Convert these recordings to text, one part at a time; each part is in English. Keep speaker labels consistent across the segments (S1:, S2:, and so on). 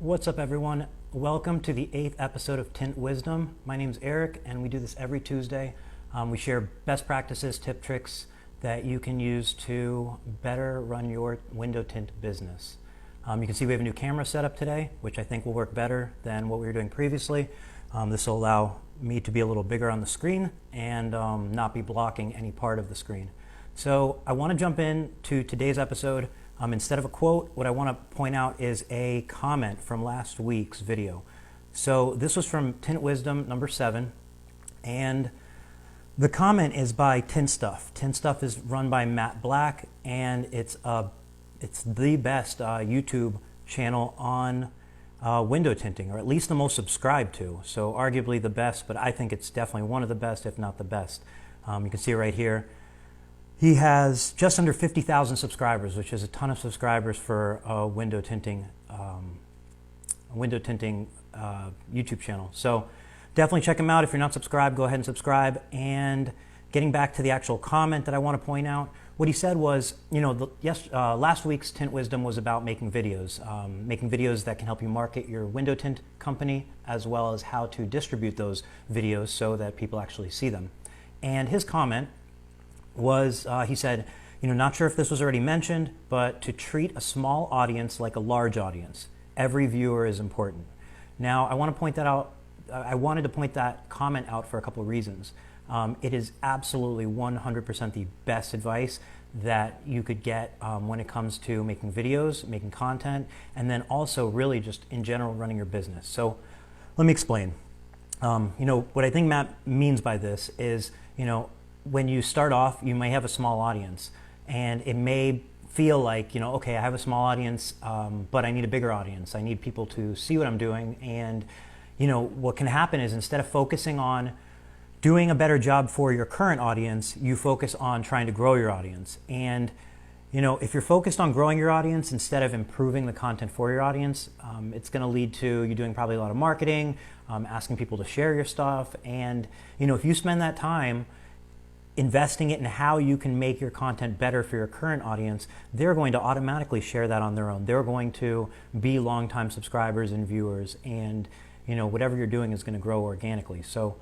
S1: What's up, everyone? Welcome to the 8th episode of Tint Wisdom. My name's Eric, and we do this every Tuesday. We share best practices, tip, tricks that you can use to better run your window tint business. You can see we have a new camera setup today, which I think will work better than what we were doing previously. This will allow me to be a little bigger on the screen and not be blocking any part of the screen. So I want to jump into today's episode. Instead of a quote, what I want to point out is a comment from last week's video. So this was from Tint Wizdom number 7, and the comment is by Tint Stuff. Tint Stuff is run by Matt Black, and it's the best YouTube channel on window tinting, or at least the most subscribed to. So arguably the best, but I think it's definitely one of the best, if not the best. You can see it right here. He has just under 50,000 subscribers, which is a ton of subscribers for a window tinting YouTube channel. So definitely check him out. If you're not subscribed, go ahead and subscribe. And getting back to the actual comment that I want to point out, what he said was, last week's Tint Wisdom was about making videos that can help you market your window tint company, as well as how to distribute those videos so that people actually see them. And his comment was, he said, not sure if this was already mentioned, but to treat a small audience like a large audience. Every viewer is important. Now, I want to point that out. I wanted to point that comment out for a couple of reasons. It is absolutely 100% the best advice that you could get when it comes to making videos, making content, and then also really just in general running your business. So let me explain. What I think Matt means by this is, when you start off, you may have a small audience, and it may feel like, okay, I have a small audience, but I need a bigger audience. I need people to see what I'm doing. And, what can happen is, instead of focusing on doing a better job for your current audience, you focus on trying to grow your audience. And, if you're focused on growing your audience instead of improving the content for your audience, it's going to lead to you doing probably a lot of marketing, asking people to share your stuff. And, if you spend that time investing it in how you can make your content better for your current audience, they're going to automatically share that on their own. They're going to be longtime subscribers and viewers, and whatever you're doing is going to grow organically. So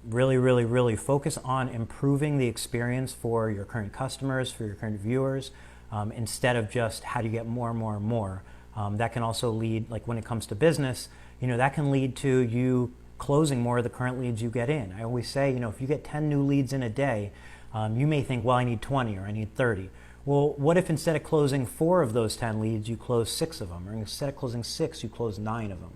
S1: really focus on improving the experience for your current customers, for your current viewers, instead of just how do you get more and more and more. That can also lead, like when it comes to business, that can lead to you closing more of the current leads you get in. I always say, if you get 10 new leads in a day, you may think, well, I need 20 or I need 30. Well, what if instead of closing 4 of those 10 leads, you close 6 of them? Or instead of closing 6, you close 9 of them?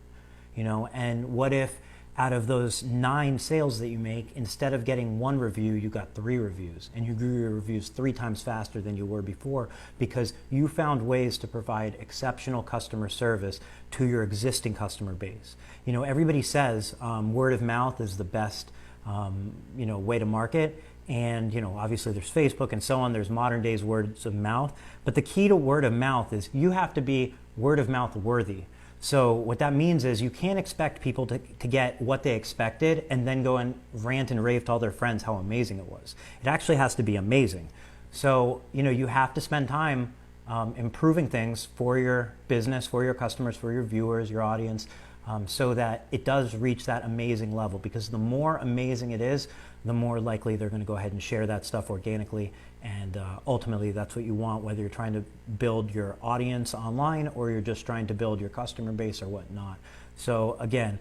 S1: And what if out of those 9 sales that you make, instead of getting 1 review, you got 3 reviews, and you grew your reviews 3 times faster than you were before, because you found ways to provide exceptional customer service to your existing customer base. Everybody says word of mouth is the best way to market. And obviously there's Facebook and so on, there's modern days words of mouth, but the key to word of mouth is you have to be word of mouth worthy. So what that means is you can't expect people to get what they expected and then go and rant and rave to all their friends how amazing it was. It actually has to be amazing. So you have to spend time improving things for your business, for your customers, for your viewers, your audience, so that it does reach that amazing level. Because the more amazing it is, the more likely they're going to go ahead and share that stuff organically. And ultimately, that's what you want, whether you're trying to build your audience online or you're just trying to build your customer base or whatnot. So again,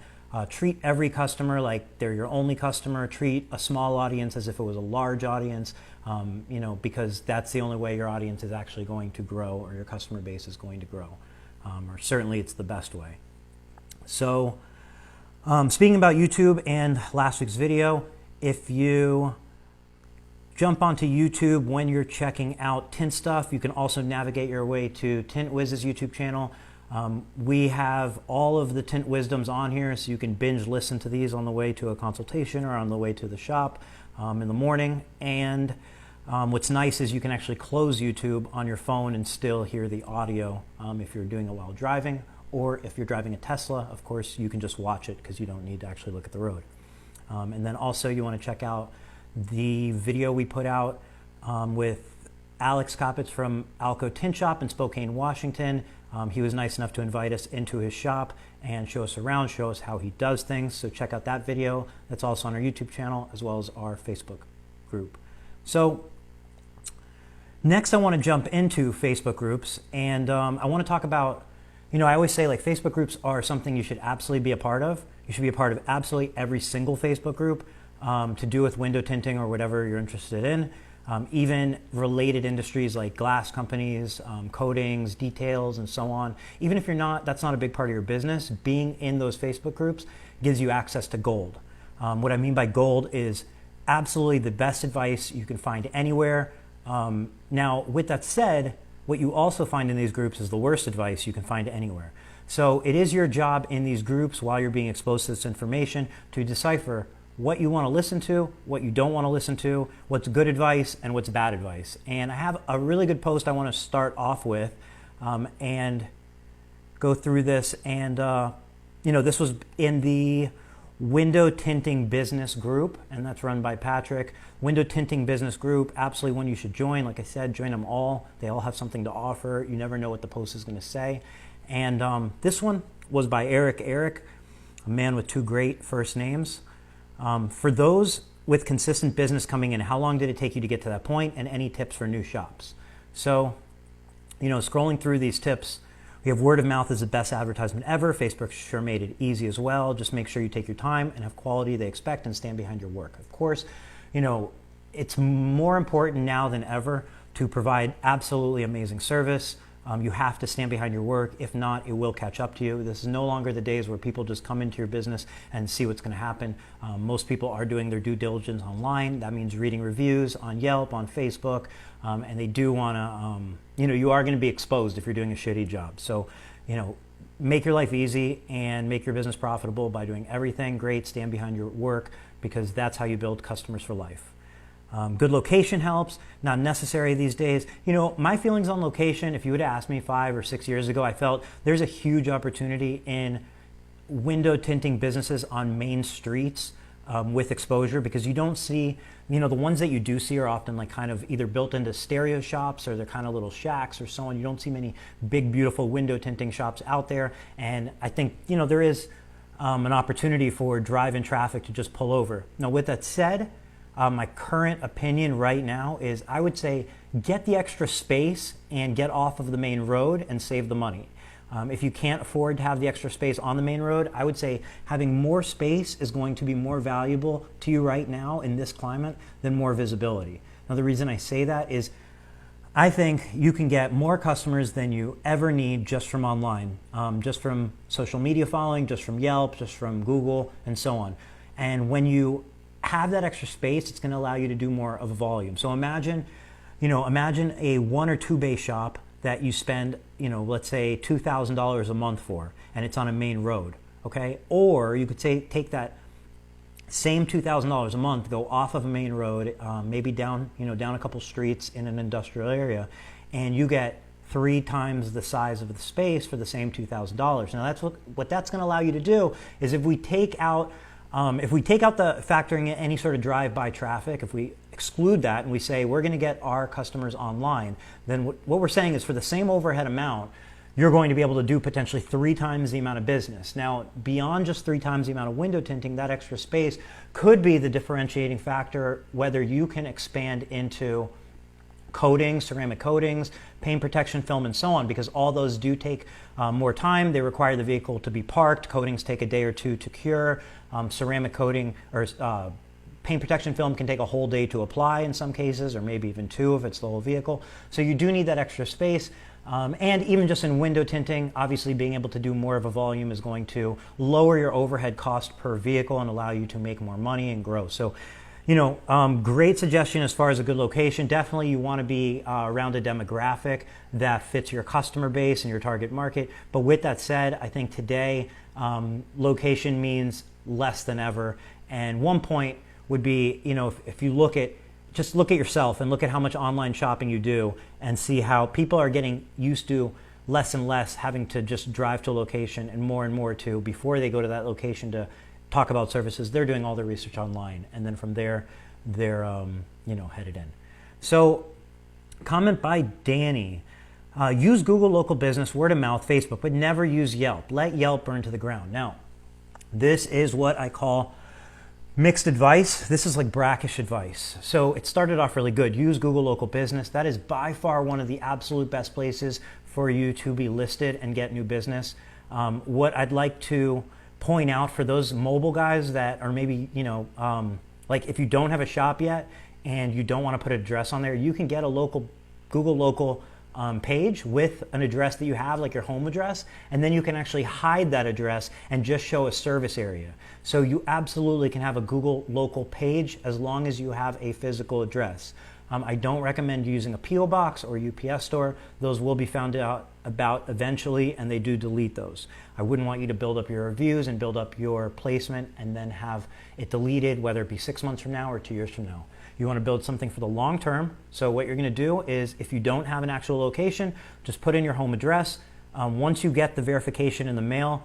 S1: treat every customer like they're your only customer. Treat a small audience as if it was a large audience, because that's the only way your audience is actually going to grow, or your customer base is going to grow. Or certainly it's the best way. So speaking about YouTube and last week's video, if you jump onto YouTube when you're checking out Tint Stuff, you can also navigate your way to Tint Wiz's YouTube channel. We have all of the Tint Wisdoms on here, so you can binge listen to these on the way to a consultation or on the way to the shop in the morning. And what's nice is you can actually close YouTube on your phone and still hear the audio if you're doing it while driving, or if you're driving a Tesla, of course, you can just watch it because you don't need to actually look at the road. And then also you want to check out the video we put out with Alex Coppitz from Alco Tint Shop in Spokane, Washington. He was nice enough to invite us into his shop and show us around, show us how he does things. So check out that video. That's also on our YouTube channel as well as our Facebook group. So next I want to jump into Facebook groups, and I want to talk about, I always say like Facebook groups are something you should absolutely be a part of. You should be a part of absolutely every single Facebook group to do with window tinting or whatever you're interested in. Even related industries like glass companies, coatings, details, and so on. Even if that's not a big part of your business, being in those Facebook groups gives you access to gold. What I mean by gold is absolutely the best advice you can find anywhere. Now, with that said, what you also find in these groups is the worst advice you can find anywhere. So it is your job in these groups, while you're being exposed to this information, to decipher what you want to listen to, what you don't want to listen to, what's good advice, and what's bad advice. And I have a really good post I want to start off with and go through this. And, this was in the Window Tinting Business Group, and that's run by Patrick. Window Tinting Business Group, absolutely one you should join. Like I said, join them all. They all have something to offer. You never know what the post is going to say. And this one was by Eric, a man with two great first names. For those with consistent business coming in, how long did it take you to get to that point, and any tips for new shops? So, scrolling through these tips, we have word of mouth is the best advertisement ever. Facebook sure made it easy as well. Just make sure you take your time and have quality they expect and stand behind your work. Of course, it's more important now than ever to provide absolutely amazing service. You have to stand behind your work. If not, it will catch up to you. This is no longer the days where people just come into your business and see what's going to happen. Most people are doing their due diligence online. That means reading reviews on Yelp, on Facebook, and they do want to, you are going to be exposed if you're doing a shitty job. So, make your life easy and make your business profitable by doing everything great. Stand behind your work, because that's how you build customers for life. Good location helps, not necessary these days. My feelings on location, if you would have asked me 5 or 6 years ago, I felt there's a huge opportunity in window tinting businesses on main streets with exposure, because you don't see, the ones that you do see are often like kind of either built into stereo shops, or they're kind of little shacks or so on. You don't see many big, beautiful window tinting shops out there. And I think, there is an opportunity for drive-in traffic to just pull over. Now, with that said, my current opinion right now is I would say get the extra space and get off of the main road and save the money. If you can't afford to have the extra space on the main road, I would say having more space is going to be more valuable to you right now in this climate than more visibility. Now, the reason I say that is I think you can get more customers than you ever need just from online, just from social media following, just from Yelp, just from Google, and so on. And when you have that extra space, it's going to allow you to do more of a volume. So imagine a 1 or 2 bay shop that you spend, let's say $2,000 a month for, and it's on a main road, okay? Or you could say take that same $2,000 a month, go off of a main road, maybe down a couple streets in an industrial area, and you get 3 times the size of the space for the same $2,000. Now that's what that's going to allow you to do is if we take out the factoring in any sort of drive-by traffic, if we exclude that and we say we're going to get our customers online, then what we're saying is for the same overhead amount, you're going to be able to do potentially 3 times the amount of business. Now, beyond just 3 times the amount of window tinting, that extra space could be the differentiating factor, whether you can expand into coatings, ceramic coatings, paint protection film, and so on, because all those do take more time. They require the vehicle to be parked. Coatings take a day or 2 to cure. Ceramic coating or paint protection film can take a whole day to apply in some cases, or maybe even 2 if it's the whole vehicle. So you do need that extra space. And even just in window tinting, obviously being able to do more of a volume is going to lower your overhead cost per vehicle and allow you to make more money and grow. So, great suggestion as far as a good location. Definitely you want to be around a demographic that fits your customer base and your target market. But with that said, I think today location means less than ever. And one point would be, if you just look at yourself and look at how much online shopping you do and see how people are getting used to less and less having to just drive to a location and more to before they go to that location to talk about services. They're doing all their research online, and then from there they're headed in. So Comment by Danny. Use Google Local Business, word of mouth, Facebook, but never use Yelp. Let Yelp burn to the ground. Now, this is what I call mixed advice. This is like brackish advice. So it started off really good. Use Google Local Business. That is by far one of the absolute best places for you to be listed and get new business. What I'd like to point out for those mobile guys that are maybe, like if you don't have a shop yet and you don't want to put an address on there, you can get a local Google Local page with an address that you have, like your home address, and then you can actually hide that address and just show a service area. So you absolutely can have a Google Local page as long as you have a physical address. I don't recommend using a P.O. box or UPS store. Those will be found out about eventually, and they do delete those. I wouldn't want you to build up your reviews and build up your placement and then have it deleted, whether it be 6 months from now or 2 years from now. You want to build something for the long term. So what you're going to do is, if you don't have an actual location, just put in your home address. Once you get the verification in the mail,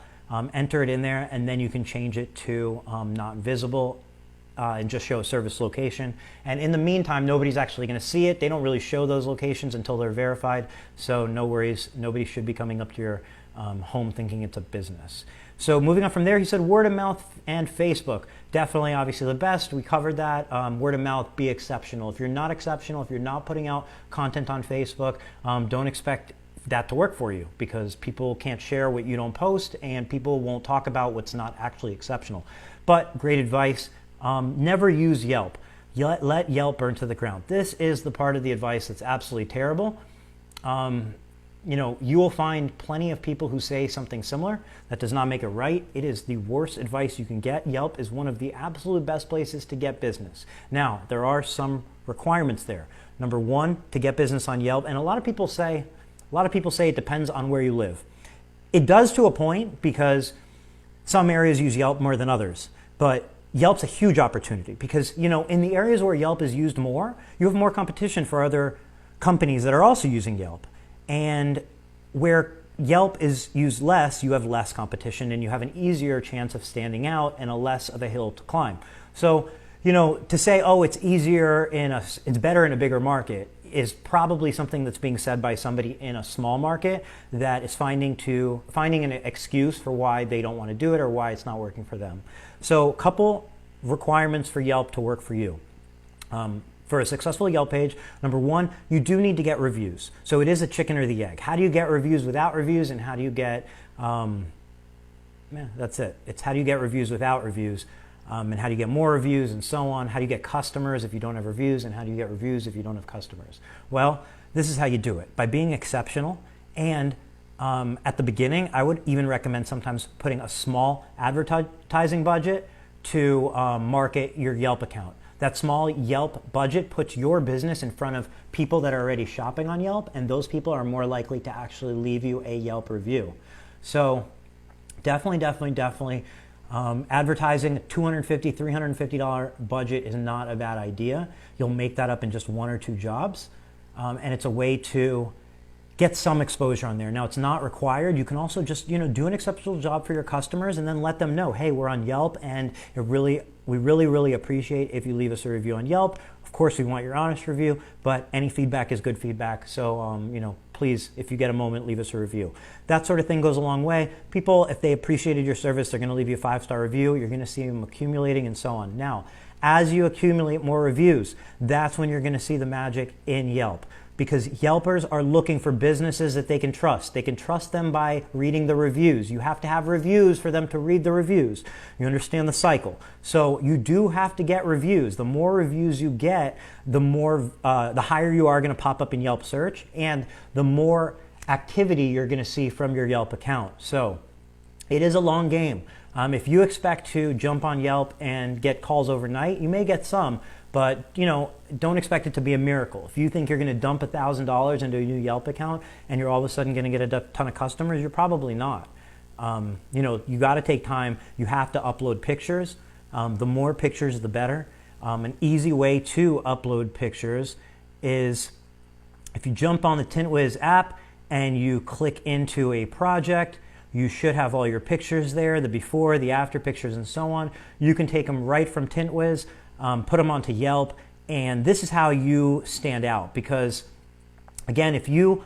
S1: enter it in there, and then you can change it to not visible and just show a service location. And in the meantime, nobody's actually going to see it. They don't really show those locations until they're verified. So no worries. Nobody should be coming up to your home thinking it's a business. So moving on from there, he said word of mouth and Facebook. Definitely, obviously the best. We covered that. Word of mouth, be exceptional. If you're not exceptional, if you're not putting out content on Facebook, don't expect that to work for you, because people can't share what you don't post and people won't talk about what's not actually exceptional. But great advice. Never use Yelp. Let Yelp burn to the ground. This is the part of the advice that's absolutely terrible. You will find plenty of people who say something similar. That does not make it right. It is the worst advice you can get. Yelp is one of the absolute best places to get business. Now, there are some requirements there. Number one, to get business on Yelp, and a lot of people say it depends on where you live. It does to a point, because some areas use Yelp more than others. But Yelp's a huge opportunity because, in the areas where Yelp is used more, you have more competition for other companies that are also using Yelp. And where Yelp is used less, you have less competition and you have an easier chance of standing out and a less of a hill to climb. So, to say, oh, it's better in a bigger market is probably something that's being said by somebody in a small market that is finding an excuse for why they don't want to do it or why it's not working for them. So, a couple requirements for Yelp to work for you. For a successful Yelp page, number one, you do need to get reviews. So it is a chicken or the egg. How do you get reviews without reviews, and how do you get, that's it. It's how do you get reviews without reviews, and how do you get more reviews, and so on. How do you get customers if you don't have reviews, and how do you get reviews if you don't have customers? Well, this is how you do it, by being exceptional. And at the beginning, I would even recommend sometimes putting a small advertising budget to market your Yelp account. That small Yelp budget puts your business in front of people that are already shopping on Yelp, and those people are more likely to actually leave you a Yelp review. So definitely, advertising, $250, $350 budget is not a bad idea. You'll make that up in just 1 or 2 jobs, and it's a way to get some exposure on there. Now, it's not required. You can also just, do an exceptional job for your customers and then let them know, hey, we're on Yelp, and we really appreciate if you leave us a review on Yelp. Of course, we want your honest review, but any feedback is good feedback. So, please, if you get a moment, leave us a review. That sort of thing goes a long way. People, if they appreciated your service, they're going to leave you a 5-star review. You're going to see them accumulating and so on. Now, as you accumulate more reviews, that's when you're going to see the magic in Yelp. Because Yelpers are looking for businesses that they can trust. They can trust them by reading the reviews. You have to have reviews for them to read the reviews. You understand the cycle. So you do have to get reviews. The more reviews you get, the higher you are going to pop up in Yelp search, and the more activity you're going to see from your Yelp account. So it is a long game. If you expect to jump on Yelp and get calls overnight, you may get some, but don't expect it to be a miracle. If you think you're going to dump $1,000 into a new Yelp account and you're all of a sudden going to get a ton of customers, you're probably not. You got to take time. You have to upload pictures. The more pictures, the better. An easy way to upload pictures is if you jump on the Tint Wiz app and you click into a project, you should have all your pictures there, the before, the after pictures, and so on. You can take them right from Tint Wiz, put them onto Yelp, and this is how you stand out, because Again, if you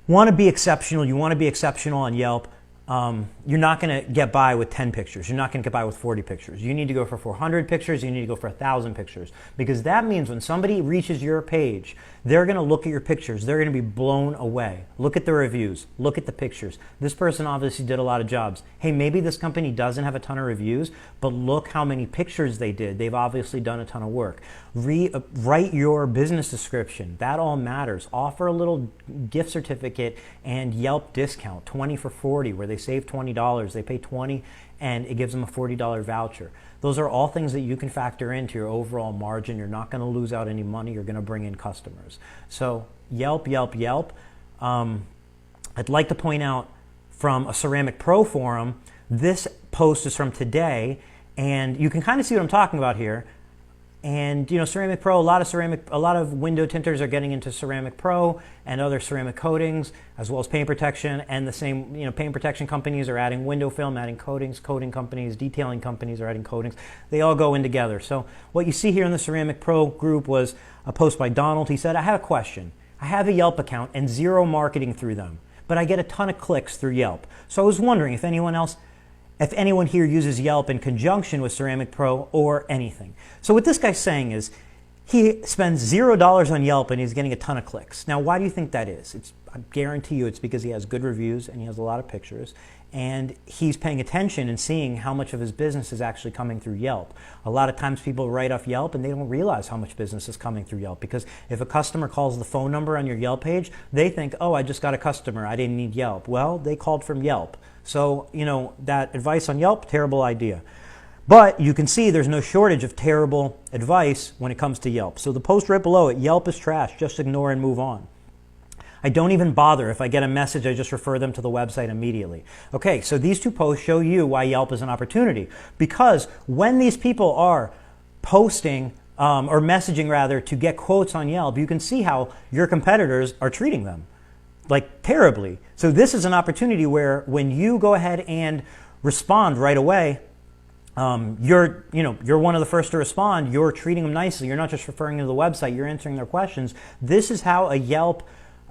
S1: want to be exceptional, you want to be exceptional on Yelp, you're not going to get by with 10 pictures. You're not going to get by with 40 pictures. You need to go for 400 pictures. You need to go for 1,000 pictures, because that means when somebody reaches your page, they're going to look at your pictures. They're going to be blown away. Look at the reviews. Look at the pictures. This person obviously did a lot of jobs. Hey, maybe this company doesn't have a ton of reviews, but look how many pictures they did. They've obviously done a ton of work. Write your business description. That all matters. Offer a little gift certificate and Yelp discount, 20 for 40, where they save $20. They pay 20 and it gives them a $40 voucher. Those are all things that you can factor into your overall margin. You're not going to lose out any money. You're going to bring in customers. So Yelp, Yelp, Yelp. I'd like to point out from a Ceramic Pro forum, this post is from today, and you can kind of see what I'm talking about here. And you know, Ceramic Pro, a lot of window tinters are getting into Ceramic Pro and other ceramic coatings, as well as paint protection. And the same, you know, paint protection companies are adding window film, adding coatings. Coating companies, detailing companies are adding coatings. They all go in together. So what you see here in the Ceramic Pro group was a post by Donald. He said, "I have a question. I have a Yelp account and zero marketing through them, but I get a ton of clicks through Yelp. So I was wondering if anyone here uses Yelp in conjunction with Ceramic Pro or anything." So what this guy's saying is he spends $0 on Yelp and he's getting a ton of clicks. Now, why do you think that is? I guarantee you it's because he has good reviews and he has a lot of pictures, and he's paying attention and seeing how much of his business is actually coming through Yelp. A lot of times people write off Yelp and they don't realize how much business is coming through Yelp, because if a customer calls the phone number on your Yelp page, they think, "Oh, I just got a customer. I didn't need Yelp." Well, they called from Yelp. So, you know, that advice on Yelp, terrible idea. But you can see there's no shortage of terrible advice when it comes to Yelp. So the post right below it, "Yelp is trash, just ignore and move on. I don't even bother. If I get a message, I just refer them to the website immediately." Okay, so these two posts show you why Yelp is an opportunity. Because when these people are posting or messaging rather to get quotes on Yelp, you can see how your competitors are treating them, like terribly. So this is an opportunity where when you go ahead and respond right away, you're one of the first to respond. You're treating them nicely. You're not just referring them to the website. You're answering their questions. This is how a Yelp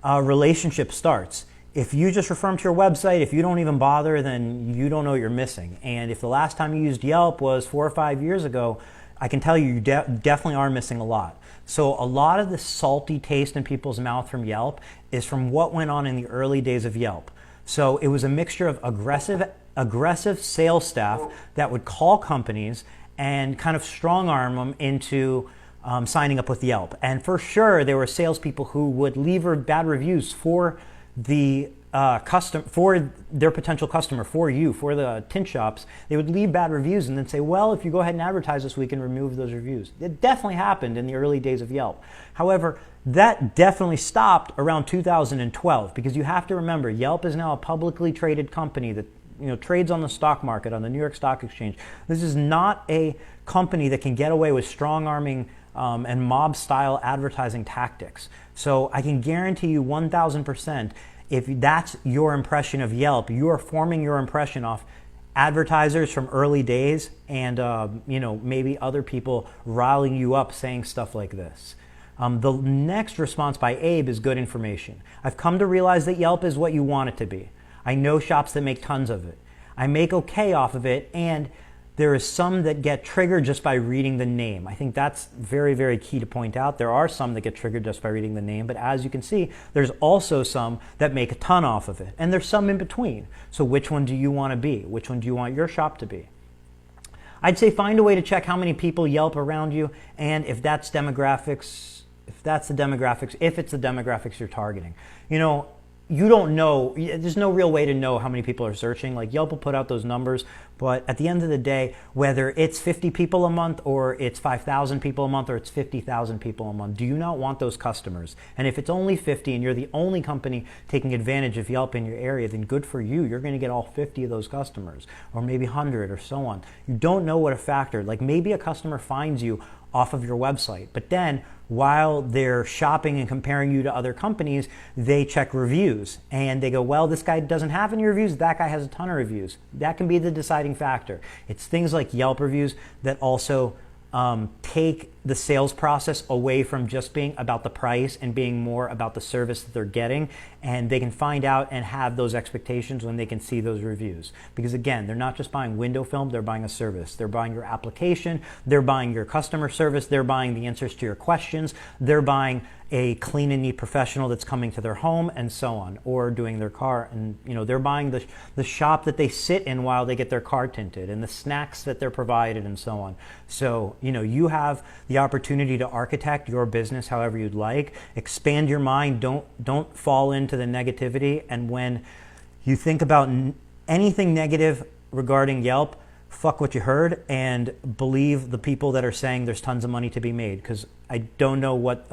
S1: relationship starts. If you just refer them to your website, if you don't even bother, then you don't know what you're missing. And if the last time you used Yelp was 4 or 5 years ago, I can tell you definitely are missing a lot. So a lot of the salty taste in people's mouth from Yelp is from what went on in the early days of Yelp. So it was a mixture of aggressive sales staff that would call companies and kind of strong arm them into signing up with Yelp. And for sure, there were salespeople who would leave bad reviews for the for their potential customer, for you, for the tint shops. They would leave bad reviews and then say, "Well, if you go ahead and advertise this, we can remove those reviews." It definitely happened in the early days of Yelp. However, that definitely stopped around 2012, because you have to remember, Yelp is now a publicly traded company that trades on the stock market, on the New York Stock Exchange. This is not a company that can get away with strong-arming and mob-style advertising tactics. So I can guarantee you 1,000%, if that's your impression of Yelp, you are forming your impression off advertisers from early days and maybe other people riling you up saying stuff like this. The next response by Abe is good information. "I've come to realize that Yelp is what you want it to be. I know shops that make tons of it. I make okay off of it, and there is some that get triggered just by reading the name." I think that's very, very key to point out. There are some that get triggered just by reading the name, but as you can see, there's also some that make a ton off of it, and there's some in between. So which one do you want to be? Which one do you want your shop to be? I'd say find a way to check how many people Yelp around you, and if it's the demographics you're targeting. You don't know, there's no real way to know how many people are searching. Like, Yelp will put out those numbers, but at the end of the day, whether it's 50 people a month or it's 5,000 people a month or it's 50,000 people a month, do you not want those customers? And if it's only 50 and you're the only company taking advantage of Yelp in your area, then good for you. You're going to get all 50 of those customers, or maybe 100 or so on. You don't know what a factor, like maybe a customer finds you off of your website, but then while they're shopping and comparing you to other companies, they check reviews and they go, "Well, this guy doesn't have any reviews, that guy has a ton of reviews." That can be the deciding factor. It's things like Yelp reviews that also take the sales process away from just being about the price and being more about the service that they're getting, and they can find out and have those expectations when they can see those reviews. Because again, they're not just buying window film, they're buying a service. They're buying your application, they're buying your customer service, they're buying the answers to your questions, they're buying a clean and neat professional that's coming to their home and so on, or doing their car, and they're buying the shop that they sit in while they get their car tinted, and the snacks that they're provided and so on. So you have the opportunity to architect your business however you'd like. Expand your mind. Don't fall into the negativity, and when you think about anything negative regarding Yelp, fuck what you heard and believe the people that are saying there's tons of money to be made, because I don't know what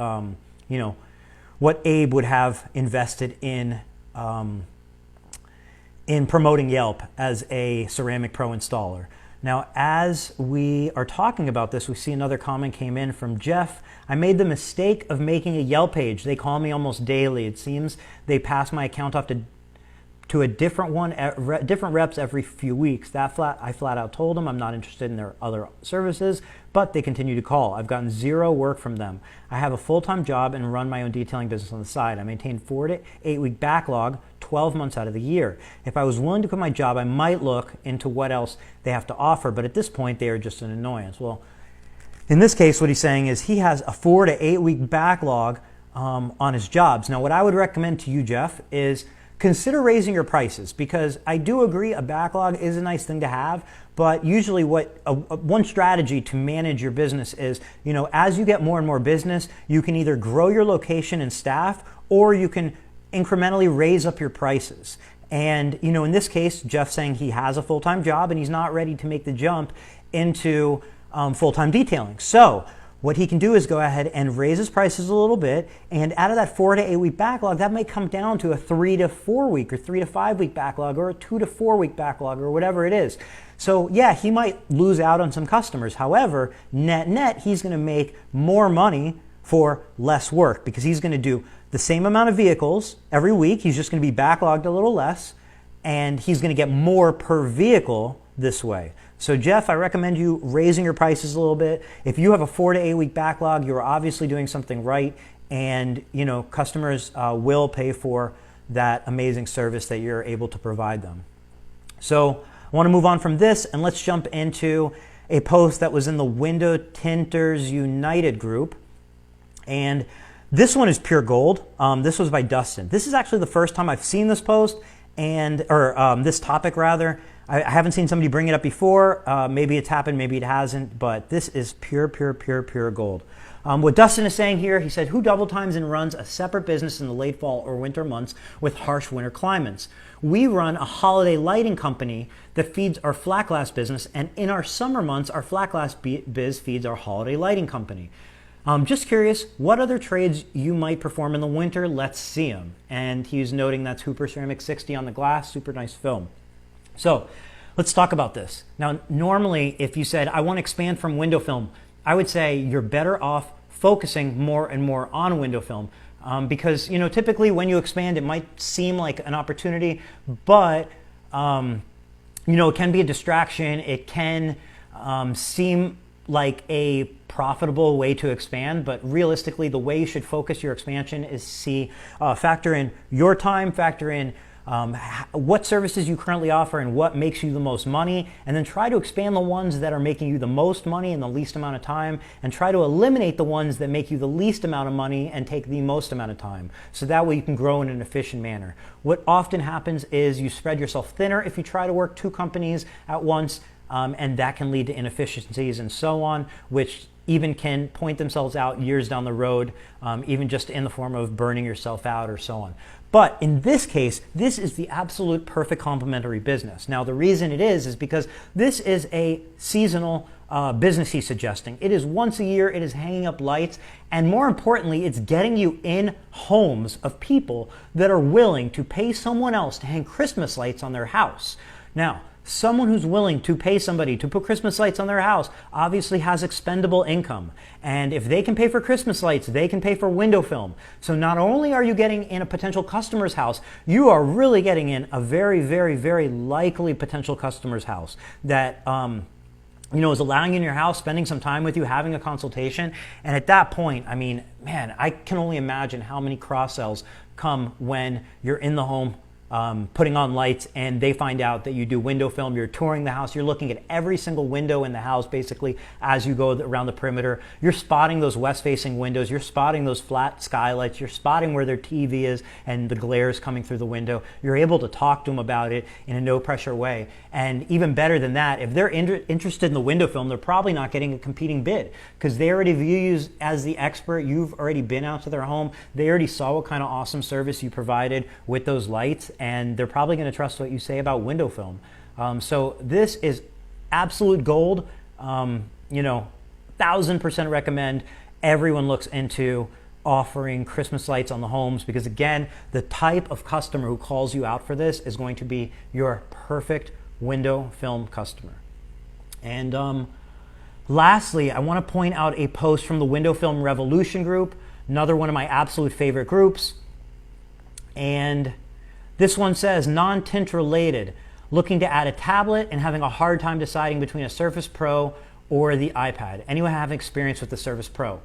S1: what Abe would have invested in promoting Yelp as a ceramic pro installer. Now, as we are talking about this, we see another comment came in from Jeff. I made the mistake of making a Yelp page. They call me almost daily. It seems they pass my account off to a different one, different reps every few weeks. I flat out told them I'm not interested in their other services, but they continue to call. I've gotten zero work from them. I have a full-time job and run my own detailing business on the side. I maintain 4 to 8 week backlog 12 months out of the year. If I was willing to quit my job, I might look into what else they have to offer, but at this point, they are just an annoyance. Well, in this case, what he's saying is he has a 4 to 8 week backlog on his jobs. Now, what I would recommend to you, Jeff, is consider raising your prices, because I do agree a backlog is a nice thing to have, but usually one strategy to manage your business is, as you get more and more business, you can either grow your location and staff, or you can incrementally raise up your prices. And, in this case, Jeff's saying he has a full-time job and he's not ready to make the jump into full-time detailing. So what he can do is go ahead and raise his prices a little bit, and out of that 4 to 8 week backlog, that might come down to a 3 to 4 week or 3 to 5 week backlog, or a 2 to 4 week backlog, or whatever it is. So yeah, he might lose out on some customers. However, net, he's going to make more money for less work, because he's going to do the same amount of vehicles every week. He's just going to be backlogged a little less, and he's going to get more per vehicle this way. So Jeff, I recommend you raising your prices a little bit. If you have a 4 to 8 week backlog, you're obviously doing something right, and customers will pay for that amazing service that you're able to provide them. So I want to move on from this, and let's jump into a post that was in the Window Tinters United group. And this one is pure gold. This was by Dustin. This is actually the first time I've seen this post, or this topic rather. I haven't seen somebody bring it up before. Maybe it's happened, maybe it hasn't, but this is pure gold. What Dustin is saying here, he said, who double times and runs a separate business in the late fall or winter months with harsh winter climates? We run a holiday lighting company that feeds our flat glass business, and in our summer months, our flat glass biz feeds our holiday lighting company. Just curious, what other trades you might perform in the winter? Let's see them. And he's noting that's Hooper Ceramic 60 on the glass, super nice film. So let's talk about this. Now, normally, if you said, I want to expand from window film, I would say you're better off focusing more and more on window film, because, typically when you expand, it might seem like an opportunity, but, it can be a distraction. It can seem like a profitable way to expand, but realistically, the way you should focus your expansion is factor in your time, factor in what services you currently offer and what makes you the most money, and then try to expand the ones that are making you the most money in the least amount of time, and try to eliminate the ones that make you the least amount of money and take the most amount of time. So that way you can grow in an efficient manner. What often happens is you spread yourself thinner if you try to work 2 companies at once, and that can lead to inefficiencies and so on, which even can point themselves out years down the road, even just in the form of burning yourself out or so on. But in this case, this is the absolute perfect complementary business. Now, the reason it is because this is a seasonal business he's suggesting. It is once a year, it is hanging up lights, and more importantly, it's getting you in homes of people that are willing to pay someone else to hang Christmas lights on their house. Now, someone who's willing to pay somebody to put Christmas lights on their house obviously has expendable income. And if they can pay for Christmas lights, they can pay for window film. So not only are you getting in a potential customer's house, you are really getting in a very, very, very likely potential customer's house that is allowing you in your house, spending some time with you, having a consultation. And at that point, I mean, man, I can only imagine how many cross sells come when you're in the home putting on lights and they find out that you do window film, you're touring the house, you're looking at every single window in the house basically as you go around the perimeter. You're spotting those west-facing windows, you're spotting those flat skylights, you're spotting where their TV is and the glare is coming through the window. You're able to talk to them about it in a no-pressure way. And even better than that, if they're interested in the window film, they're probably not getting a competing bid because they already view you as the expert. You've already been out to their home. They already saw what kind of awesome service you provided with those lights, and they're probably going to trust what you say about window film. So this is absolute gold. 1000% recommend everyone looks into offering Christmas lights on the homes, because again, the type of customer who calls you out for this is going to be your perfect window film customer. And lastly, I want to point out a post from the Window Film Revolution group, another one of my absolute favorite groups. And this one says, non-tint related, looking to add a tablet and having a hard time deciding between a Surface Pro or the iPad. Anyone have experience with the Surface Pro?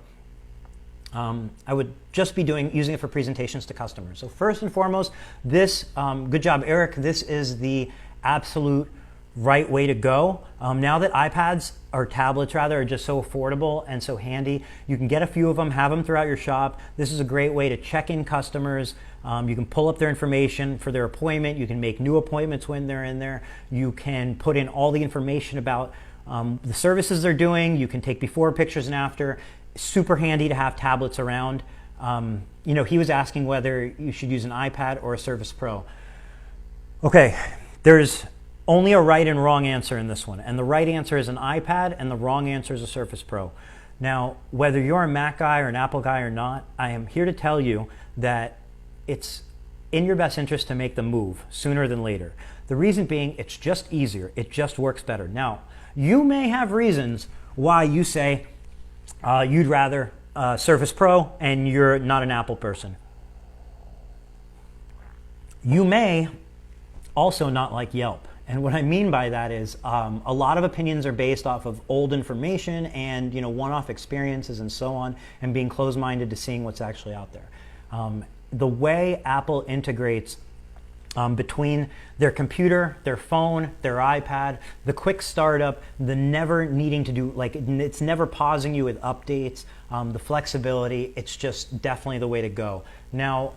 S1: I would just be using it for presentations to customers. So first and foremost, this, good job, Eric, this is the absolute right way to go. Now that iPads, or tablets rather, are just so affordable and so handy, you can get a few of them, have them throughout your shop. This is a great way to check in customers. You can pull up their information for their appointment. You can make new appointments when they're in there. You can put in all the information about the services they're doing. You can take before pictures and after. Super handy to have tablets around. He was asking whether you should use an iPad or a Surface Pro. Okay, there's only a right and wrong answer in this one. And the right answer is an iPad and the wrong answer is a Surface Pro. Now, whether you're a Mac guy or an Apple guy or not, I am here to tell you that it's in your best interest to make the move sooner than later. The reason being, it's just easier. It just works better. Now, you may have reasons why you say you'd rather Surface Pro and you're not an Apple person. You may also not like Yelp. And what I mean by that is a lot of opinions are based off of old information and one-off experiences and so on, and being closed-minded to seeing what's actually out there. The way Apple integrates between their computer, their phone, their iPad, the quick startup, the never needing to do, it's never pausing you with updates, the flexibility, it's just definitely the way to go. Now,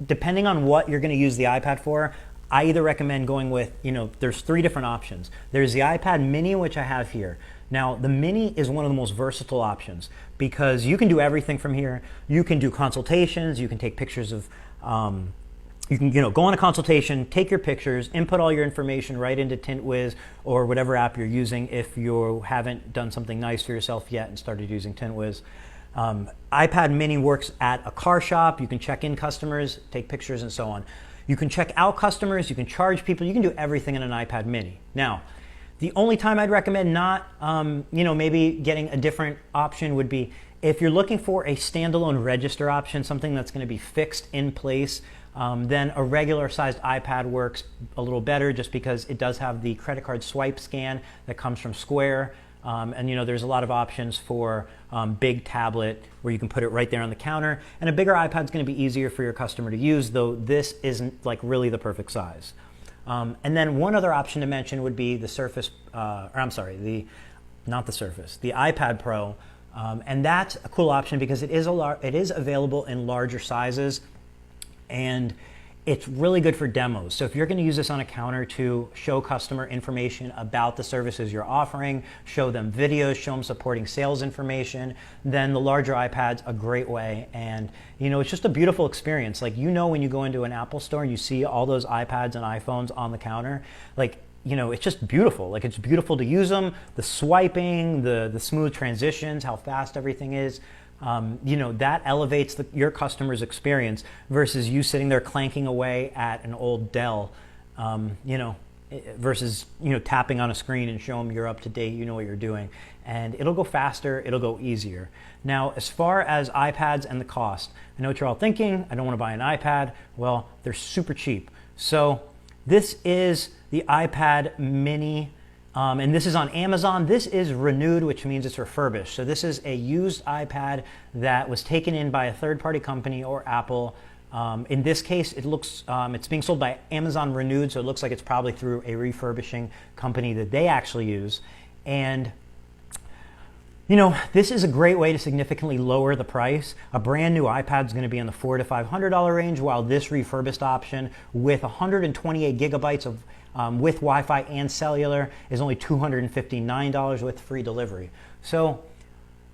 S1: depending on what you're going to use the iPad for, I either recommend going with, there's 3 different options. There's the iPad mini, which I have here. Now, the mini is one of the most versatile options because you can do everything from here. You can do consultations, you can take pictures of, you can go on a consultation, take your pictures, input all your information right into Tint Wiz or whatever app you're using if you haven't done something nice for yourself yet and started using Tint Wiz. iPad mini works at a car shop. You can check in customers, take pictures, and so on. You can check out customers, you can charge people, you can do everything in an iPad mini. Now, the only time I'd recommend not, maybe getting a different option would be if you're looking for a standalone register option, something that's going to be fixed in place, then a regular sized iPad works a little better just because it does have the credit card swipe scan that comes from Square. And there's a lot of options for big tablet where you can put it right there on the counter. And a bigger iPad's going to be easier for your customer to use, though this isn't really the perfect size. And then one other option to mention would be the Surface, the iPad Pro. And that's a cool option because it is available in larger sizes, and it's really good for demos. So if you're going to use this on a counter to show customer information about the services you're offering, show them videos, show them supporting sales information, then the larger iPad's a great way. And it's just a beautiful experience. When you go into an Apple store and you see all those iPads and iPhones on the counter, it's just beautiful. It's beautiful to use them. The swiping, the smooth transitions, how fast everything is. That elevates your customer's experience versus you sitting there clanking away at an old Dell, versus tapping on a screen and show them you're up to date, you know what you're doing. And it'll go faster, it'll go easier. Now, as far as iPads and the cost, I know what you're all thinking, I don't want to buy an iPad. Well, they're super cheap. So this is the iPad mini And this is on Amazon. This is renewed, which means it's refurbished. So this is a used iPad that was taken in by a third-party company or Apple. In this case, it looks it's being sold by Amazon Renewed, so it looks like it's probably through a refurbishing company that they actually use. And you know, this is a great way to significantly lower the price. A brand new iPad is going to be in the $400 to $500 range, while this refurbished option with 128 gigabytes of with Wi-Fi and cellular is only $259 with free delivery. So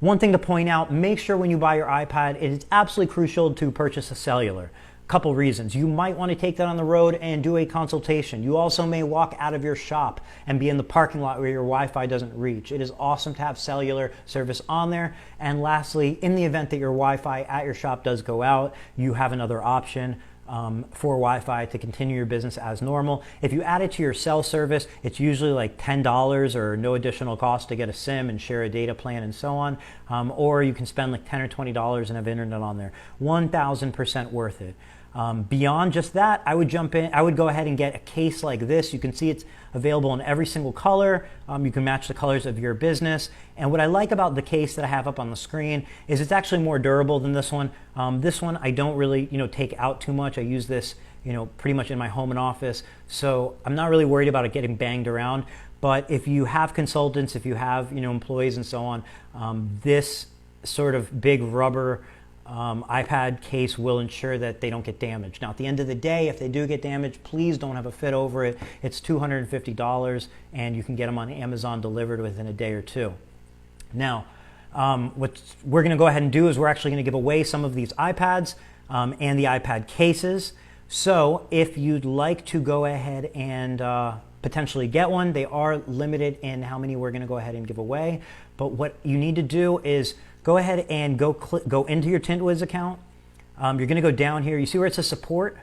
S1: one thing to point out, make sure when you buy your iPad, it is absolutely crucial to purchase a cellular. Couple reasons. You might want to take that on the road and do a consultation. You also may walk out of your shop and be in the parking lot where your Wi-Fi doesn't reach. It is awesome to have cellular service on there. And lastly, in the event that your Wi-Fi at your shop does go out, you have another option for Wi-Fi to continue your business as normal. If you add it to your cell service, it's usually like $10 or no additional cost to get a SIM and share a data plan and so on. Or you can spend like $10 or $20 and have internet on there. 1,000% worth it. Beyond just that, I would go ahead and get a case like this. You can see it's available in every single color. You can match the colors of your business. And what I like about the case that I have up on the screen is it's actually more durable than this one. This one I don't really, take out too much. I use this, pretty much in my home and office. So I'm not really worried about it getting banged around. But if you have consultants, if you have, employees and so on, this sort of big rubber iPad case will ensure that they don't get damaged. Now, at the end of the day, if they do get damaged, please don't have a fit over it. It's $250, and you can get them on Amazon delivered within a day or two. Now, what we're going to go ahead and do is we're actually going to give away some of these iPads and the iPad cases. So if you'd like to go ahead and potentially get one, they are limited in how many we're going to go ahead and give away. But what you need to do is go ahead and go into your Tint Wiz account. You're going to go down here. You see where it says support?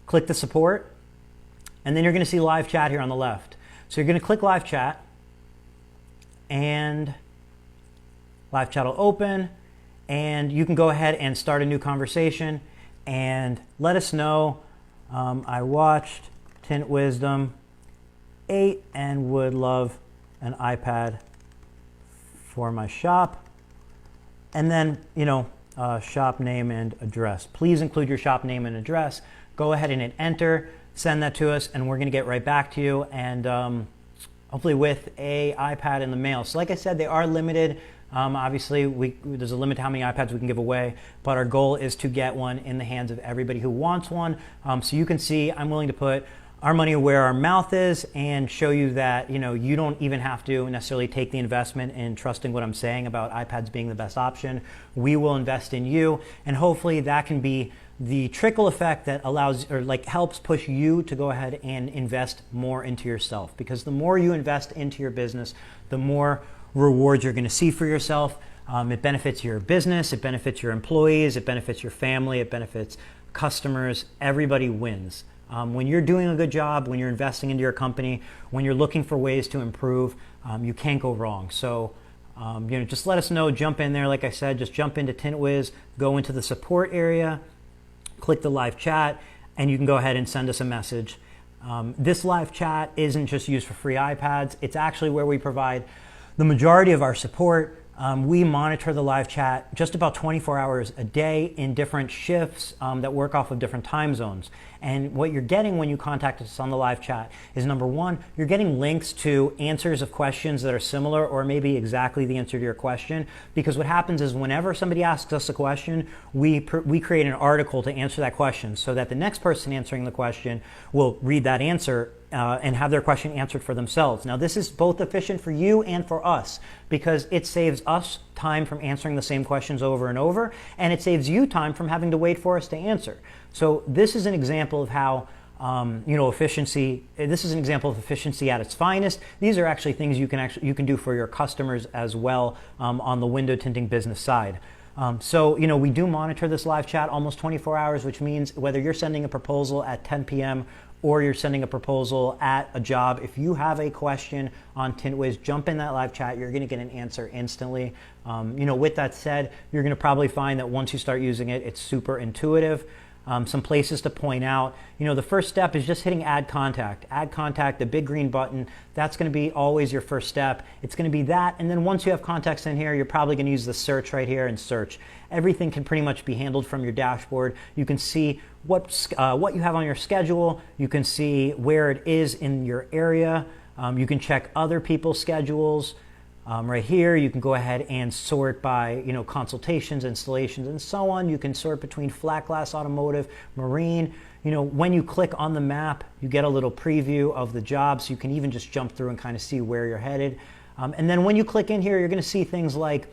S1: Click the support. And then you're going to see live chat here on the left. So you're going to click live chat. And live chat will open. And you can go ahead and start a new conversation. And let us know, I watched Tint Wizdom 8 and would love an iPad for my shop. And then, shop name and address. Please include your shop name and address. Go ahead and hit enter, send that to us, and we're going to get right back to you, and hopefully with a iPad in the mail. So like I said, they are limited. Obviously, there's a limit to how many iPads we can give away, but our goal is to get one in the hands of everybody who wants one. So you can see I'm willing to put our money where our mouth is and show you that you don't even have to necessarily take the investment in trusting what I'm saying about iPads being the best option. We will invest in you, and hopefully that can be the trickle effect that allows or helps push you to go ahead and invest more into yourself, because the more you invest into your business, the more rewards you're going to see for yourself. It benefits your business, it benefits your employees, it benefits your family, it benefits customers. Everybody wins. When you're doing a good job, when you're investing into your company, when you're looking for ways to improve, you can't go wrong. So, just let us know, jump in there. Like I said, just jump into Tint Wiz, go into the support area, click the live chat, and you can go ahead and send us a message. This live chat isn't just used for free iPads. It's actually where we provide the majority of our support. We monitor the live chat just about 24 hours a day in different shifts that work off of different time zones. And what you're getting when you contact us on the live chat is, number one, you're getting links to answers of questions that are similar or maybe exactly the answer to your question. Because what happens is whenever somebody asks us a question, we create an article to answer that question so that the next person answering the question will read that answer and have their question answered for themselves. Now, this is both efficient for you and for us because it saves us time from answering the same questions over and over, and it saves you time from having to wait for us to answer. So this is an example of how efficiency. This is an example of efficiency at its finest. These are actually things you can do for your customers as well on the window tinting business side. So we do monitor this live chat almost 24 hours, which means whether you're sending a proposal at 10 p.m. or you're sending a proposal at a job, if you have a question on Tint Wiz, jump in that live chat. You're going to get an answer instantly. With that said, you're going to probably find that once you start using it, it's super intuitive. some places to point out. The first step is just hitting add contact. Add contact, the big green button, that's going to be always your first step. It's going to be that, and then once you have contacts in here, you're probably going to use the search right here and search. Everything can pretty much be handled from your dashboard. You can see what you have on your schedule. You can see where it is in your area. You can check other people's schedules. Right here, you can go ahead and sort by, consultations, installations, and so on. You can sort between flat glass, automotive, marine. When you click on the map, you get a little preview of the job, so you can even just jump through and kind of see where you're headed. And then when you click in here, you're going to see things like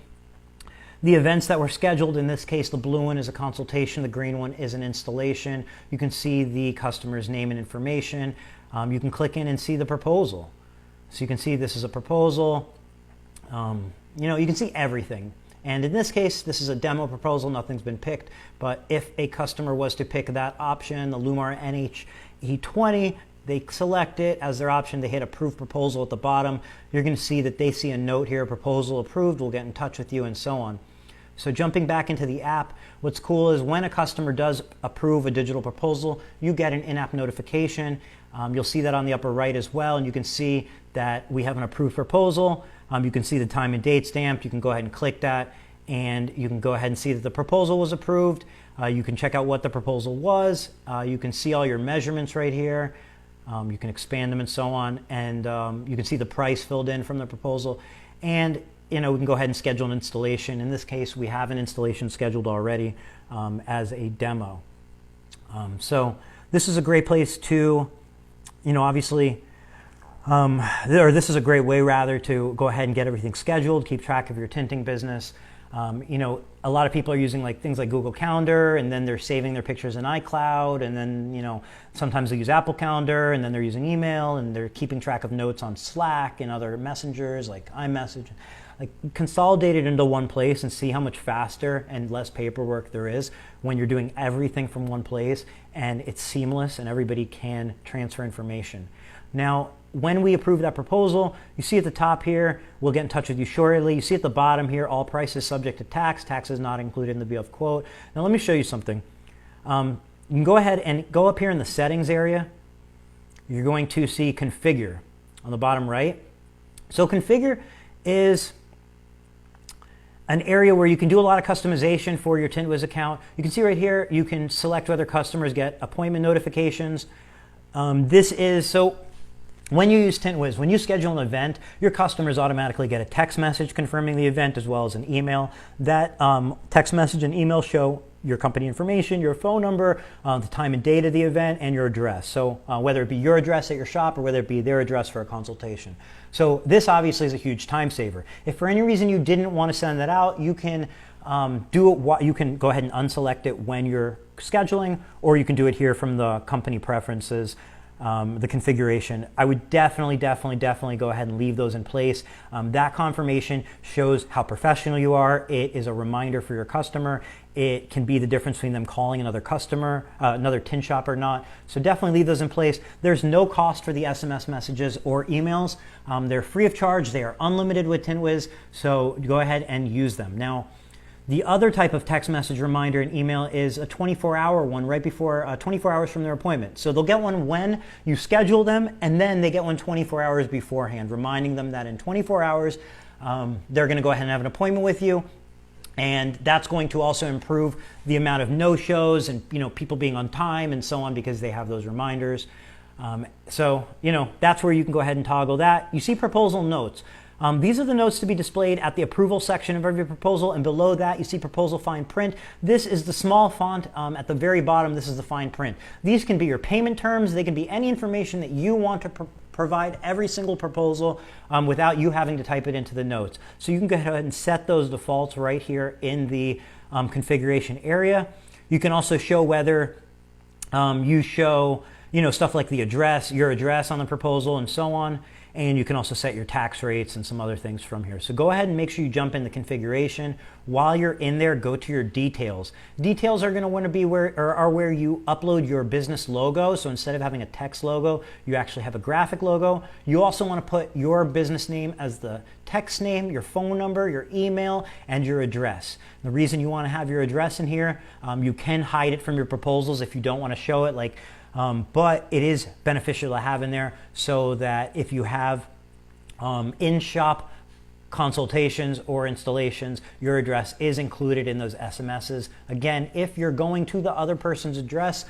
S1: the events that were scheduled. In this case, the blue one is a consultation, the green one is an installation. You can see the customer's name and information. You can click in and see the proposal. So you can see this is a proposal. You can see everything. And in this case, this is a demo proposal, nothing's been picked, but if a customer was to pick that option, the Lumar NH-E20, they select it as their option, they hit approve proposal at the bottom, you're going to see that they see a note here, proposal approved, we'll get in touch with you, and so on. So jumping back into the app, what's cool is when a customer does approve a digital proposal, you get an in-app notification. You'll see that on the upper right as well, and you can see that we have an approved proposal. You can see the time and date stamped. You can go ahead and click that, and you can go ahead and see that the proposal was approved. You can check out what the proposal was. You can see all your measurements right here. You can expand them and so on, and you can see the price filled in from the proposal. And we can go ahead and schedule an installation. In this case, we have an installation scheduled already as a demo. So this is a great place to, obviously, or this is a great way rather to go ahead and get everything scheduled, keep track of your tinting business. A lot of people are using things like Google Calendar, and then they're saving their pictures in iCloud, and then sometimes they use Apple Calendar, and then they're using email, and they're keeping track of notes on Slack and other messengers like iMessage. Consolidate it into one place and see how much faster and less paperwork there is when you're doing everything from one place and it's seamless and everybody can transfer information. Now, when we approve that proposal, you see at the top here, we'll get in touch with you shortly. You see at the bottom here, all prices subject to tax. Tax is not included in the bill of quote. Now let me show you something. You can go ahead and go up here in the settings area. You're going to see configure on the bottom right. So configure is an area where you can do a lot of customization for your Tint Wiz account. You can see right here, you can select whether customers get appointment notifications. So when you use Tint Wiz, when you schedule an event, your customers automatically get a text message confirming the event as well as an email. That text message and email show your company information, your phone number, the time and date of the event, and your address. So whether it be your address at your shop or whether it be their address for a consultation. So this obviously is a huge time saver. If for any reason you didn't want to send that out, you can you can go ahead and unselect it when you're scheduling, or you can do it here from the company preferences. The configuration, I would definitely go ahead and leave those in place. That confirmation shows how professional you are. It is a reminder for your customer. It can be the difference between them calling another customer, another tint shop or not. So definitely leave those in place. There's no cost for the SMS messages or emails. They're free of charge. They are unlimited with Tint Wiz, so go ahead and use them. Now, the other type of text message reminder and email is a 24-hour one right before 24 hours from their appointment. So they'll get one when you schedule them, and then they get one 24 hours beforehand, reminding them that in 24 hours they're going to go ahead and have an appointment with you. And that's going to also improve the amount of no-shows and people being on time and so on because they have those reminders. So that's where you can go ahead and toggle that. You see proposal notes. These are the notes to be displayed at the approval section of every proposal, and below that you see proposal fine print. This is the small font at the very bottom. This is the fine print. These can be your payment terms. They can be any information that you want to provide every single proposal without you having to type it into the notes. So you can go ahead and set those defaults right here in the configuration area. You can also show whether you show stuff like the address, your address on the proposal and so on. And you can also set your tax rates and some other things from here. So go ahead and make sure you jump in the configuration. While you're in there, go to your details. Details are going to want to be where you upload your business logo. So instead of having a text logo, you actually have a graphic logo. You also want to put your business name as the text name, your phone number, your email, and your address. The reason you want to have your address in here, you can hide it from your proposals if you don't want to show it, but it is beneficial to have in there so that if you have in-shop consultations or installations, your address is included in those SMSs. Again, if you're going to the other person's address,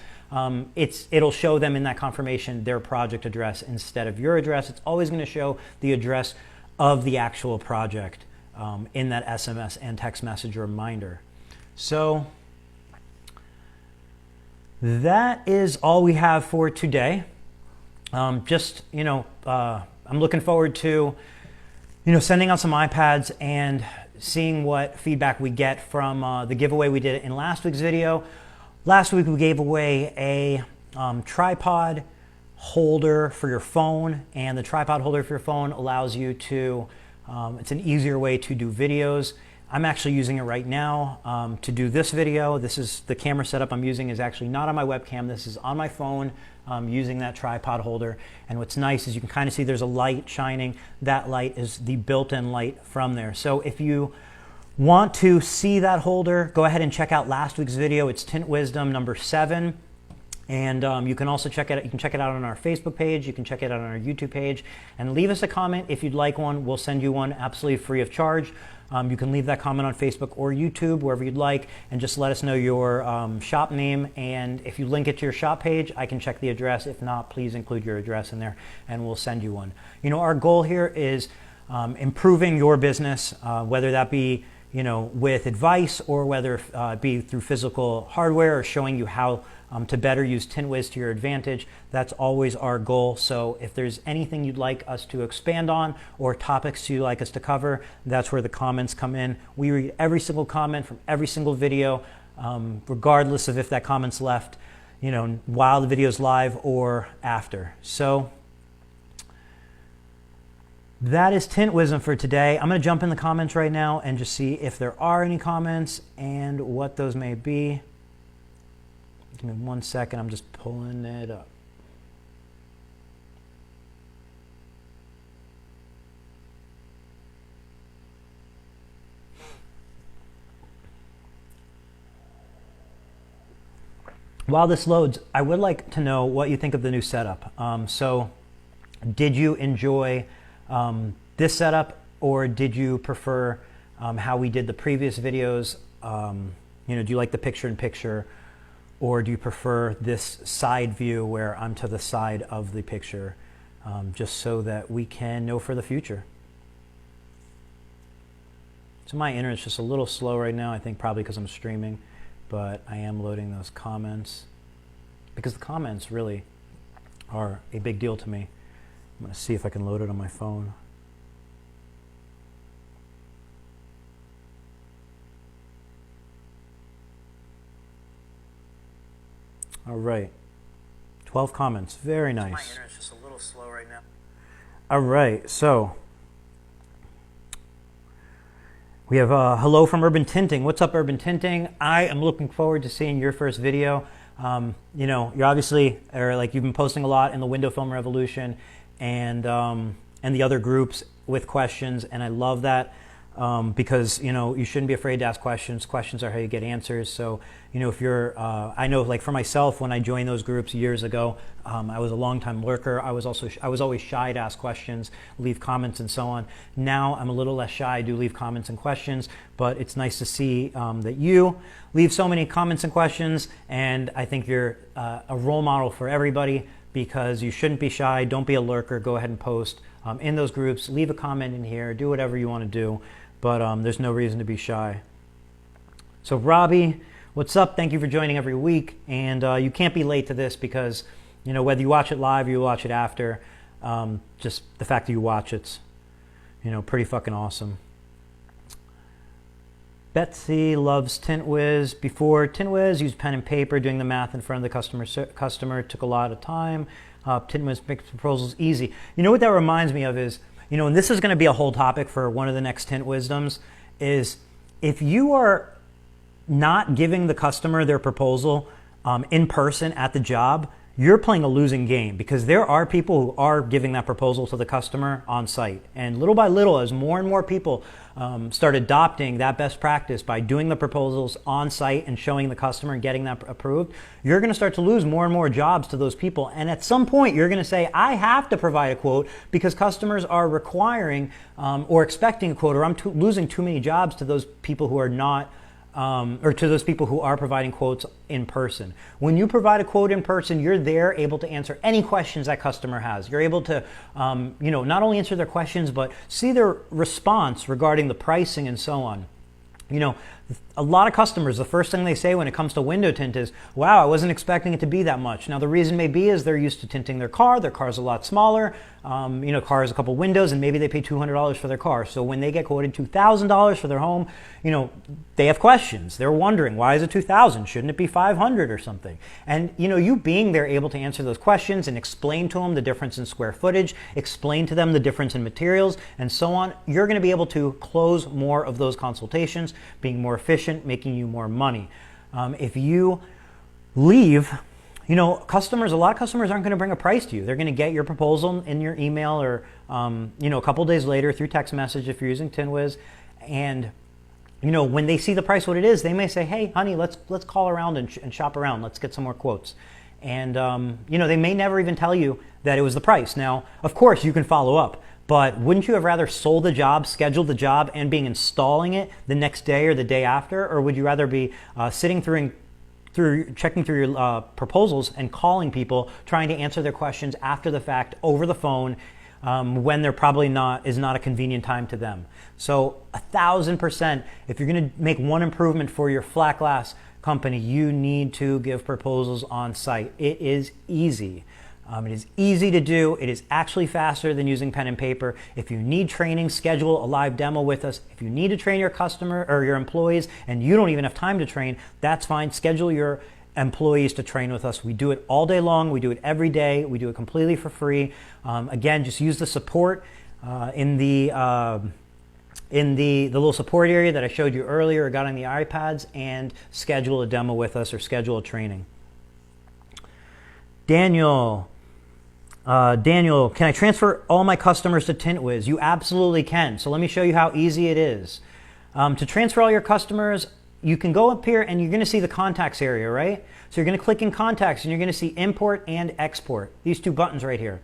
S1: it'll show them in that confirmation their project address instead of your address. It's always going to show the address of the actual project in that SMS and text message reminder. So that is all we have for today. I'm looking forward to, sending out some iPads and seeing what feedback we get from the giveaway we did in last week's video. Last week we gave away a tripod holder for your phone, and the tripod holder for your phone allows you to, it's an easier way to do videos. I'm actually using it right now to do this video. This is the camera setup I'm using is actually not on my webcam. This is on my phone using that tripod holder. And what's nice is you can kind of see there's a light shining. That light is the built-in light from there. So if you want to see that holder, go ahead and check out last week's video. It's Tint Wizdom number 7. And you can also check it out. You can check it out on our Facebook page. You can check it out on our YouTube page. And leave us a comment if you'd like one. We'll send you one absolutely free of charge. You can leave that comment on Facebook or YouTube, wherever you'd like, and just let us know your shop name. And if you link it to your shop page, I can check the address. If not, please include your address in there, and we'll send you one. Our goal here is improving your business, whether that be with advice or whether it be through physical hardware or showing you how to better use Tint Wiz to your advantage. That's always our goal. So if there's anything you'd like us to expand on or topics you'd like us to cover, that's where the comments come in. We read every single comment from every single video, regardless of if that comment's left, while the video's live or after. So that is Tint Wisdom for today. I'm going to jump in the comments right now and just see if there are any comments and what those may be. Give me 1 second. I'm just pulling it up. While this loads, I would like to know what you think of the new setup. So did you enjoy this setup, or did you prefer how we did the previous videos? Do you like the picture-in-picture, or do you prefer this side view where I'm to the side of the picture, just so that we can know for the future? So my internet's just a little slow right now, I think probably because I'm streaming, but I am loading those comments because the comments really are a big deal to me. I'm going to see if I can load it on my phone. All right, 12 comments, very nice. My internet's just a little slow right now. All right, so we have hello from Urban Tinting. What's up, Urban Tinting? I am looking forward to seeing your first video. You're obviously, you've been posting a lot in the window film revolution and the other groups with questions, and I love that. Because you shouldn't be afraid to ask questions. Questions are how you get answers. So if you're, I know for myself, when I joined those groups years ago, I was a longtime lurker. I was always shy to ask questions, leave comments, and so on. Now I'm a little less shy. I do leave comments and questions, but it's nice to see that you leave so many comments and questions, and I think you're a role model for everybody, because you shouldn't be shy. Don't be a lurker. Go ahead and post in those groups. Leave a comment in here. Do whatever you want to do. But there's no reason to be shy. So Robbie, what's up? Thank you for joining every week. And you can't be late to this because, whether you watch it live or you watch it after, just the fact that you watch it's, pretty fucking awesome. Betsy loves Tint Wiz. Before Tint Wiz, used pen and paper, doing the math in front of the customer. It took a lot of time. Tint Wiz makes proposals easy. You know what that reminds me of is, and this is going to be a whole topic for one of the next Tint Wisdoms, is if you are not giving the customer their proposal in person at the job, you're playing a losing game, because there are people who are giving that proposal to the customer on site. And little by little, as more and more people start adopting that best practice by doing the proposals on site and showing the customer and getting that approved, you're going to start to lose more and more jobs to those people. And at some point, you're going to say, I have to provide a quote because customers are requiring or expecting a quote, or I'm losing too many jobs to those people who are not or to those people who are providing quotes in person. When you provide a quote in person, you're there able to answer any questions that customer has. You're able to, not only answer their questions, but see their response regarding the pricing and so on. A lot of customers, the first thing they say when it comes to window tint is, wow, I wasn't expecting it to be that much. Now, the reason may be is they're used to tinting their car's a lot smaller. Car has a couple windows, and maybe they pay $200 for their car. So when they get quoted $2,000 for their home, they have questions. They're wondering, why is it $2,000? Shouldn't it be $500 or something? And, you being there able to answer those questions and explain to them the difference in square footage, explain to them the difference in materials, and so on, you're going to be able to close more of those consultations, being more efficient, making you more money. If you leave, a lot of customers aren't going to bring a price to you. They're going to get your proposal in your email or, a couple days later through text message if you're using TintWiz. And, when they see the price, what it is, they may say, hey, honey, let's call around and shop around. Let's get some more quotes. And, they may never even tell you that it was the price. Now, of course, you can follow up. But wouldn't you have rather sold the job, scheduled the job, and being installing it the next day or the day after? Or would you rather be sitting through checking through your proposals and calling people, trying to answer their questions after the fact over the phone when they're probably is not a convenient time to them? So 1,000%, if you're going to make one improvement for your flat glass company, you need to give proposals on site. It is easy. It is easy to do. It is actually faster than using pen and paper. If you need training, schedule a live demo with us. If you need to train your customer or your employees and you don't even have time to train, that's fine. Schedule your employees to train with us. We do it all day long. We do it every day. We do it completely for free. Again, just use the support in the little support area that I showed you earlier or got on the iPads, and schedule a demo with us or schedule a training. Daniel, can I transfer all my customers to TintWiz? You absolutely can. So let me show you how easy it is. To transfer all your customers, you can go up here and you're going to see the contacts area, right? So you're going to click in contacts and you're going to see import and export. These two buttons right here.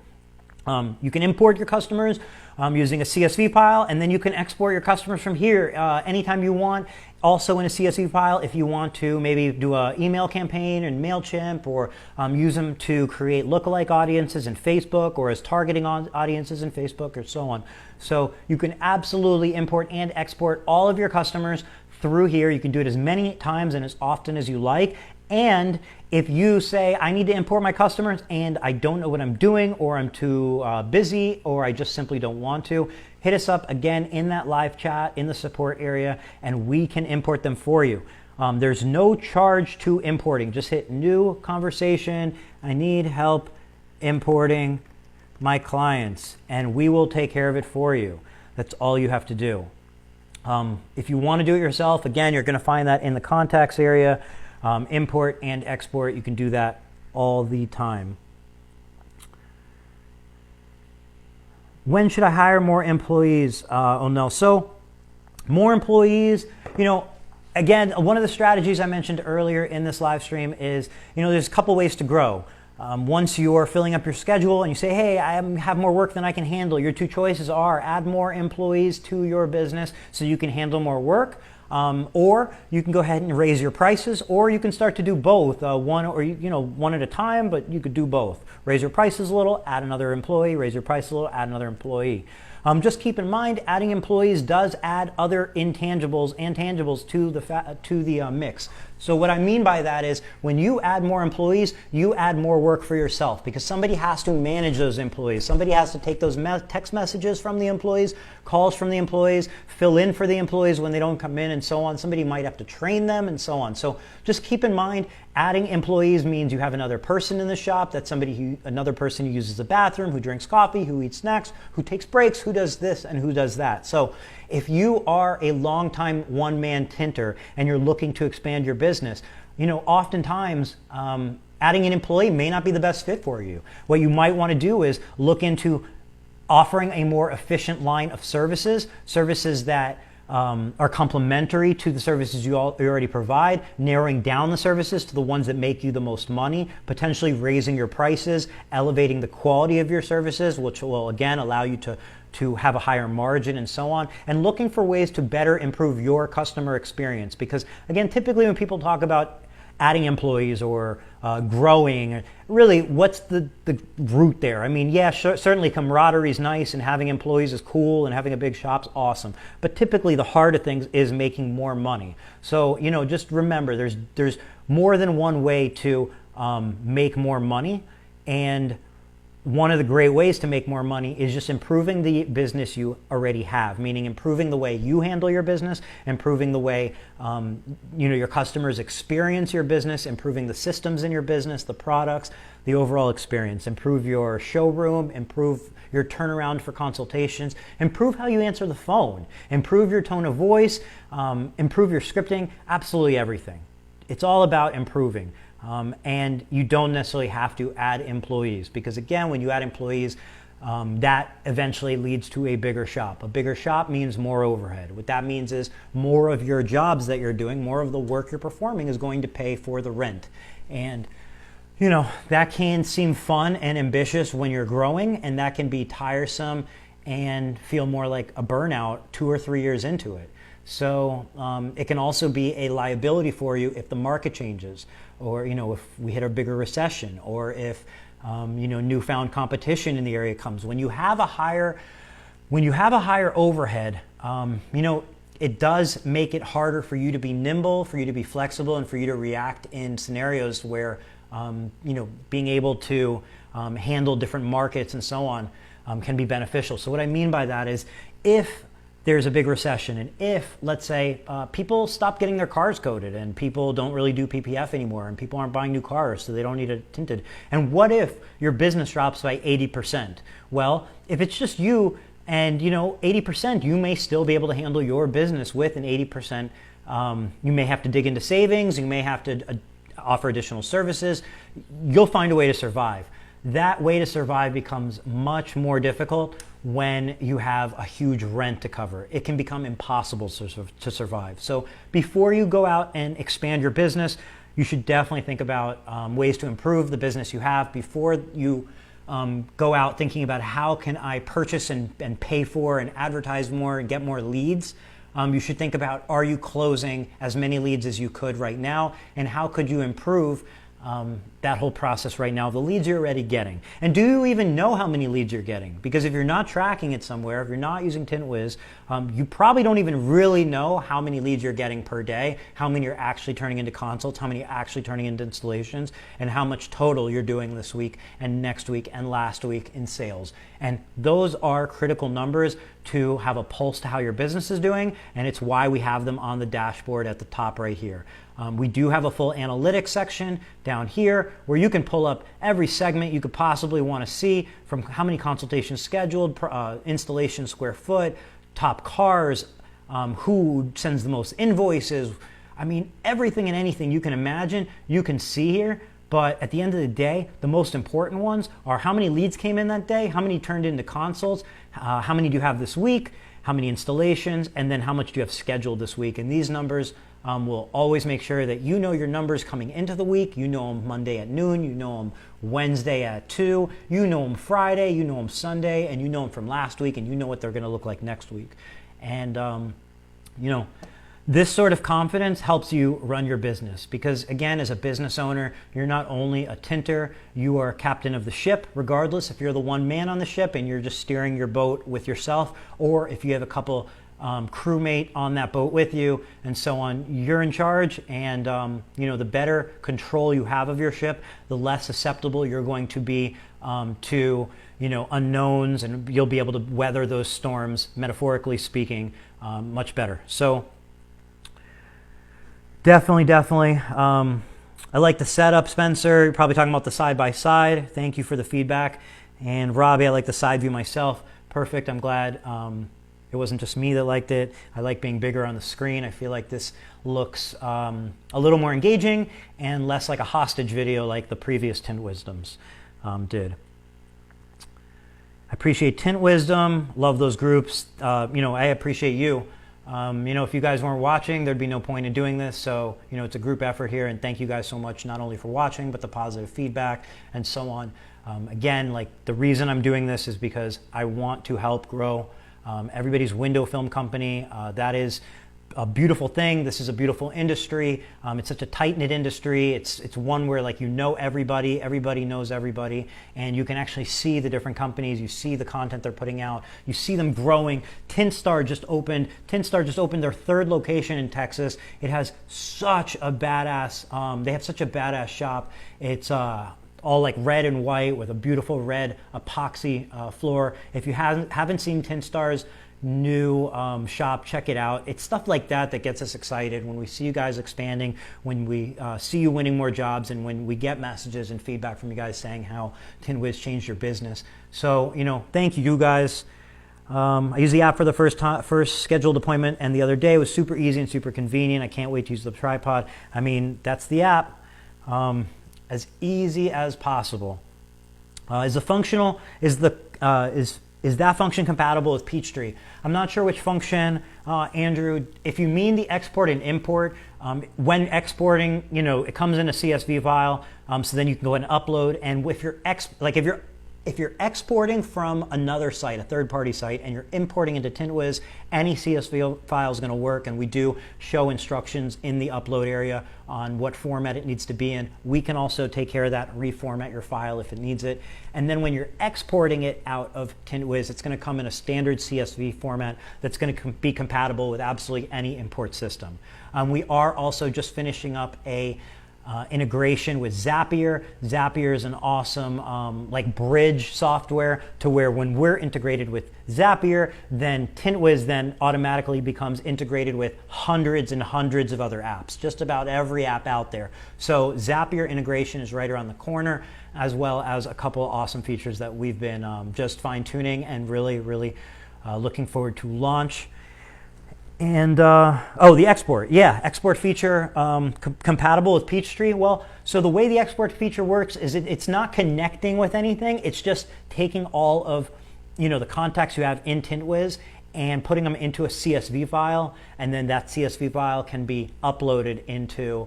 S1: You can import your customers using a CSV file, and then you can export your customers from here anytime you want. Also in a CSV file if you want to maybe do an email campaign in MailChimp, or use them to create lookalike audiences in Facebook, or as targeting audiences in Facebook, or so on. So you can absolutely import and export all of your customers through here. You can do it as many times and as often as you like. And if you say, I need to import my customers and I don't know what I'm doing, or I'm too busy, or I just simply don't want to, hit us up again in that live chat in the support area and we can import them for you. There's no charge to importing. Just hit new conversation. I need help importing my clients, and we will take care of it for you. That's all you have to do. If you want to do it yourself, again, you're going to find that in the contacts area. Import and export, you can do that all the time. When should I hire more employees? Oh no. So more employees, again, one of the strategies I mentioned earlier in this live stream is, there's a couple ways to grow. Once you're filling up your schedule and you say, hey, I have more work than I can handle, your two choices are add more employees to your business so you can handle more work. Or you can go ahead and raise your prices, or you can start to do both, one at a time, but you could do both. Raise your prices a little, add another employee, raise your price a little, add another employee. Just keep in mind, adding employees does add other intangibles and tangibles to the mix. So what I mean by that is, when you add more employees, you add more work for yourself, because somebody has to manage those employees. Somebody has to take those text messages from the employees, calls from the employees, fill in for the employees when they don't come in and so on. Somebody might have to train them and so on. So just keep in mind, adding employees means you have another person in the shop. That's another person who uses the bathroom, who drinks coffee, who eats snacks, who takes breaks, who does this and who does that. So if you are a longtime one-man tinter and you're looking to expand your business, oftentimes adding an employee may not be the best fit for you. What you might want to do is look into offering a more efficient line of services that are complementary to the services you already provide, narrowing down the services to the ones that make you the most money, potentially raising your prices, elevating the quality of your services, which will again allow you to have a higher margin and so on, and looking for ways to better improve your customer experience. Because again, typically when people talk about adding employees or growing, really, what's the root there? I mean, yeah, certainly camaraderie is nice and having employees is cool and having a big shop's awesome. But typically the heart of things is making more money. So, just remember there's more than one way to make more money. And one of the great ways to make more money is just improving the business you already have, meaning improving the way you handle your business, improving the way your customers experience your business, improving the systems in your business, the products, the overall experience. Improve your showroom, improve your turnaround for consultations, improve how you answer the phone, improve your tone of voice, improve your scripting, absolutely everything. It's all about improving. And you don't necessarily have to add employees, because again, when you add employees, that eventually leads to a bigger shop. A bigger shop means more overhead. What that means is more of your jobs that you're doing, more of the work you're performing is going to pay for the rent. And that can seem fun and ambitious when you're growing, and that can be tiresome and feel more like a burnout 2 or 3 years into it. So it can also be a liability for you if the market changes, or if we hit a bigger recession, or if newfound competition in the area comes. When you have a higher overhead, it does make it harder for you to be nimble, for you to be flexible, and for you to react in scenarios where being able to handle different markets and so on can be beneficial. So what I mean by that is, if there's a big recession, and if, let's say, people stop getting their cars coated and people don't really do PPF anymore and people aren't buying new cars, so they don't need it tinted. And what if your business drops by 80%? Well, if it's just you and 80%, you may still be able to handle your business with an 80%. You may have to dig into savings, you may have to offer additional services. You'll find a way to survive. That way to survive becomes much more difficult when you have a huge rent to cover. It can become impossible to survive. So before you go out and expand your business, you should definitely think about ways to improve the business you have before you go out thinking about how can I purchase and pay for and advertise more and get more leads. You should think about, are you closing as many leads as you could right now, and how could you improve that whole process right now, the leads you're already getting. And do you even know how many leads you're getting? Because if you're not tracking it somewhere, if you're not using Tint Wiz, you probably don't even really know how many leads you're getting per day, how many you're actually turning into consults, how many you're actually turning into installations, and how much total you're doing this week and next week and last week in sales. And those are critical numbers to have a pulse to how your business is doing, and it's why we have them on the dashboard at the top right here. We do have a full analytics section down here where you can pull up every segment you could possibly want to see, from how many consultations scheduled, installation square foot, top cars, who sends the most invoices. I mean, everything and anything you can imagine, you can see here. But at the end of the day, the most important ones are how many leads came in that day, how many turned into consults, how many do you have this week, how many installations, and then how much do you have scheduled this week. And these numbers will always make sure that you know your numbers coming into the week. You know them Monday at noon, you know them Wednesday at 2, you know them Friday, you know them Sunday, and you know them from last week, and you know what they're going to look like next week. And, this sort of confidence helps you run your business, because again, as a business owner, you're not only a tinter, you are captain of the ship, regardless if you're the one man on the ship and you're just steering your boat with yourself, or if you have a couple crewmate on that boat with you and so on. You're in charge, and the better control you have of your ship, the less susceptible you're going to be to unknowns, and you'll be able to weather those storms, metaphorically speaking, much better. So Definitely. I like the setup, Spencer. You're probably talking about the side-by-side. Thank you for the feedback. And Robbie, I like the side view myself. Perfect. I'm glad it wasn't just me that liked it. I like being bigger on the screen. I feel like this looks a little more engaging and less like a hostage video like the previous Tint Wisdoms did. I appreciate Tint Wisdom. Love those groups. I appreciate you. If you guys weren't watching, there'd be no point in doing this. So, it's a group effort here, and thank you guys so much, not only for watching, but the positive feedback and so on. Again, like the reason I'm doing this is because I want to help grow everybody's window film company. That is a beautiful thing. This is a beautiful industry. It's such a tight-knit industry. It's one where everybody knows everybody, and you can actually see the different companies. You see the content they're putting out. You see them growing. Tintstar just opened their third location in Texas. It has such a badass, they have such a badass shop. It's all like red and white with a beautiful red epoxy floor. If you haven't seen Tintstar's new shop, check it out. It's stuff like that that gets us excited when we see you guys expanding, when we see you winning more jobs, and when we get messages and feedback from you guys saying how Tint Wiz changed your business. So, thank you guys. I used the app for the first scheduled appointment, and the other day it was super easy and super convenient. I can't wait to use the tripod. I mean, that's the app. As easy as possible. Is that function compatible with Peachtree? I'm not sure which function, Andrew. If you mean the export and import, when exporting, it comes in a CSV file, so then you can go ahead and upload. And if you're exporting from another site, a third-party site, and you're importing into Tint Wiz, any CSV file is going to work, and we do show instructions in the upload area on what format it needs to be in. We can also take care of that, reformat your file if it needs it. And then when you're exporting it out of Tint Wiz, it's going to come in a standard CSV format that's going to be compatible with absolutely any import system. We are also just finishing up a integration with Zapier. Zapier is an awesome bridge software to where when we're integrated with Zapier, then Tint Wiz then automatically becomes integrated with hundreds and hundreds of other apps, just about every app out there. So Zapier integration is right around the corner, as well as a couple of awesome features that we've been just fine-tuning and really looking forward to launch. And the export, export feature compatible with Peachtree. Well, so the way the export feature works is it's not connecting with anything. It's just taking all of the contacts you have in Tint Wiz and putting them into a CSV file, and then that CSV file can be uploaded into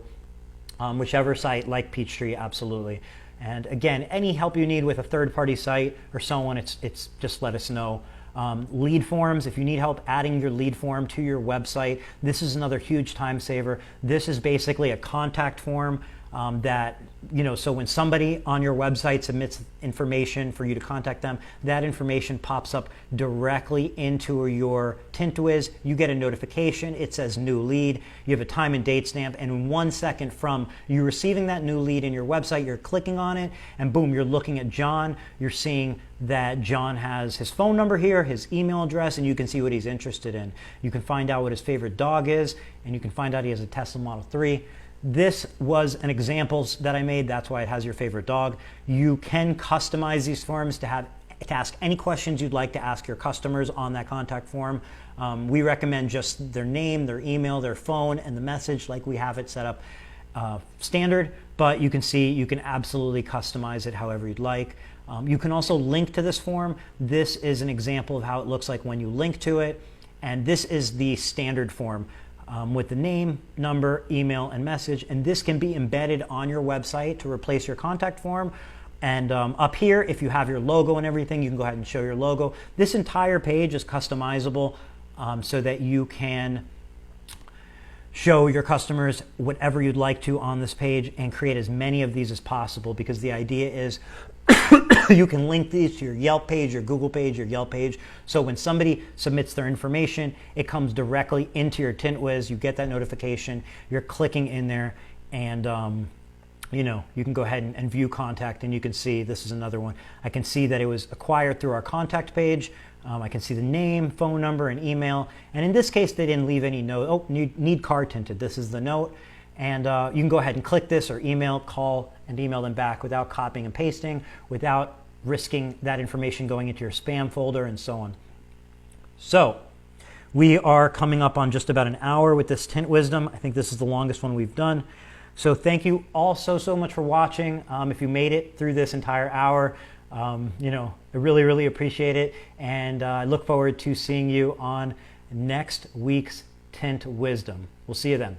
S1: whichever site like Peachtree. Absolutely. And again, any help you need with a third-party site or so on, it's just let us know. Lead forms, if you need help adding your lead form to your website, this is another huge time saver. This is basically a contact form that, so when somebody on your website submits information for you to contact them, that information pops up directly into your Tint Wiz. You get a notification. It says new lead. You have a time and date stamp, and in 1 second from you receiving that new lead in your website, you're clicking on it, and boom, you're looking at John. You're seeing that John has his phone number here, his email address, and you can see what he's interested in. You can find out what his favorite dog is, and you can find out he has a Tesla Model 3. This was an example that I made. That's why it has your favorite dog. You can customize these forms to ask any questions you'd like to ask your customers on that contact form. We recommend just their name, their email, their phone, and the message like we have it set up standard, but you can see you can absolutely customize it however you'd like. You can also link to this form. This is an example of how it looks like when you link to it, and this is the standard form. With the name, number, email, and message. And this can be embedded on your website to replace your contact form. And up here, if you have your logo and everything, you can go ahead and show your logo. This entire page is customizable so that you can show your customers whatever you'd like to on this page and create as many of these as possible, because the idea is you can link these to your Yelp page, your Google page, your Yelp page. So when somebody submits their information, it comes directly into your Tint Wiz. You get that notification. You're clicking in there, and you can go ahead and view contact, and you can see this is another one. I can see that it was acquired through our contact page. I can see the name, phone number, and email. And in this case, they didn't leave any note. Oh, need car tinted. This is the note. And you can go ahead and click this or email, call, and email them back without copying and pasting, without risking that information going into your spam folder and so on. So we are coming up on just about an hour with this Tint Wisdom. I think this is the longest one we've done. So thank you all so much for watching. If you made it through this entire hour, you know, I really appreciate it. And I look forward to seeing you on next week's Tint Wisdom. We'll see you then.